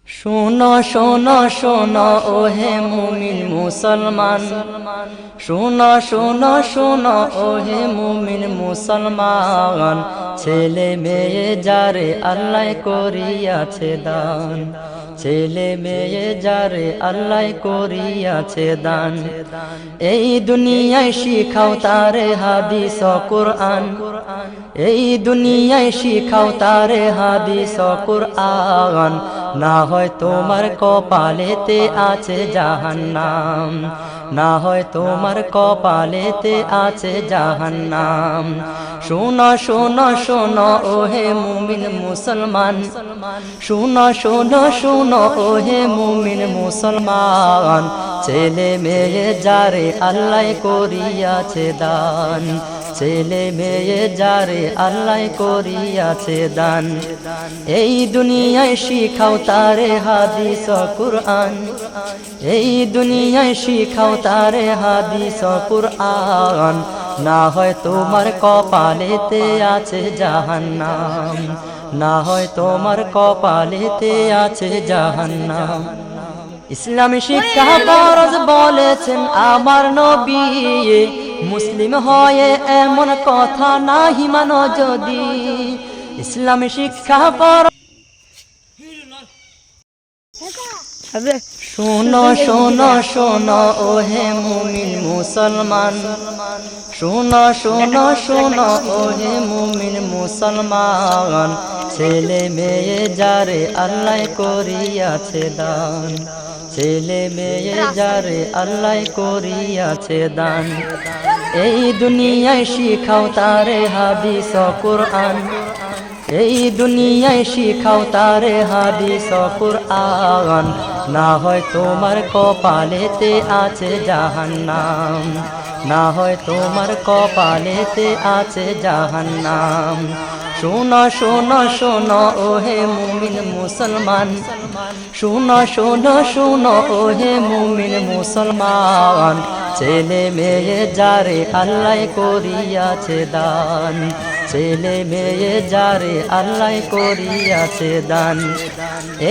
শোনো শোনো শোনো ওহে মুমিন মুসলমান, শোনো শোনো শোনো ওহে মুমিন মুসলমান, ছেলে মেয়ে যারে আল্লাহ করিয়াছে দান, ছেলে মেয়ে যারে আল্লাহ করিয়াছে দান। এই দুনিয়ায় শিখাও তারে হাদিস ও কুরআন, এই দুনিয়ায় শিখাও তারে হাদিস ও কুরআন, না হয় তোমার কপালেতে আছে জাহান্নাম, না হয় তোমার কপালেতে আছে জাহান্নাম। শোনো শোনো শোনো ওহে মুমিন মুসলমান, শোনো শোনো শোনো ওহে মুমিন মুসলমান, ছেলে মেয়ে যারে আল্লাহ করিয়াছে দান, ছেলে মেয়ে যারে আল্লাহ করিয়াছে দান। এই দুনিয়ায় শিখাও তারে হাদিস ও কুরআন, এই দুনিয়ায় শিখাও তারে হাদিস ও কুরআন, না হয় তোমার কপালেতে আছে জাহান্নাম, না হয় তোমার কপালেতে আছে জাহান্নাম। ইসলামী শিক্ষা ফরজ বলেছেন আমার নবী, মুসলিম হয়ে এমন কথা নাহি মানো যদি। ইসলামী শিক্ষা ফরজ। শোনো শোনো শোনো ওহে মুমিন মুসলমান, শোনো শোনো শোনো ওহে মুমিন মুসলমান, ছেলে মেয়ে যারে আল্লাহ করিয়াছে দান, ছেলে মেয়ে যারে আল্লাহ করিয়াছে দান। এই দুনিয়ায় শিখাও তারে হাদিস ও কুরআন, এই দুনিয়ায় শিখাও তারে হাদিস ও কুরআন, না হয় তোমার কপালেতে আছে জাহান্নাম, না হয় তোমার কপালেতে আছে জাহান্নাম। শোনো শোনো শোনো ওহে মুমিন মুসলমান, শোনো শোনো শোনো ওহে মুমিন মুসলমান, ছেলে মেয়ে যারে আল্লাহ করিয়াছে দান, ছেলে মেয়ে যারে আল্লাহ করিয়াছে দান।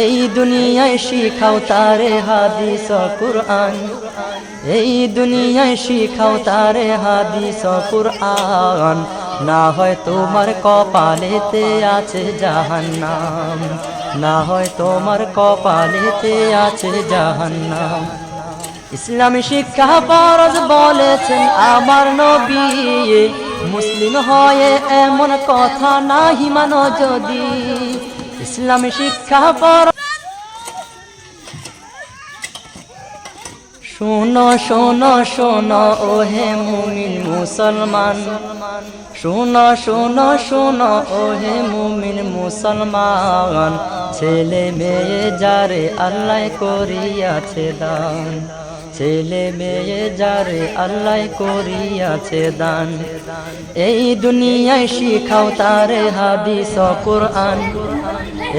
এই দুনিয়ায় শিখাও তারে হাদিস ও কুরআন, এই দুনিয়ায় শিখাও তারে হাদিস ও কুরআন, না হয় তোমার কপালেতে আছে জাহান্নাম, না হয় তোমার কপালেতে আছে জাহান্নাম। ইসলামী শিক্ষা ফরজ বলেছেন আমার নবী, মুসলিম হয়ে এমন কথা নাহি মানো যদি। ইসলামী শিক্ষা ফরজ। শোনো শোনো শোনো ওহে মুমিন মুসলমান, শোনো শোনো শোনো ওহে মুমিন মুসলমান, ছেলে মেয়ে যারে আল্লাহ করিয়াছে দান, ছেলে মেয়ে যারে আল্লাহ করিয়াছে দান। এই দুনিয়ায় শিখাও তারে হাদিস ও কুরআন,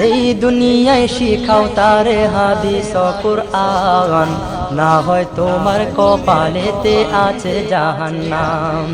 এই দুনিয়ায় শিখাও তারে হাদিস ও কুরআন, না হয় তোমার কপালেতে আছে জাহান্নাম।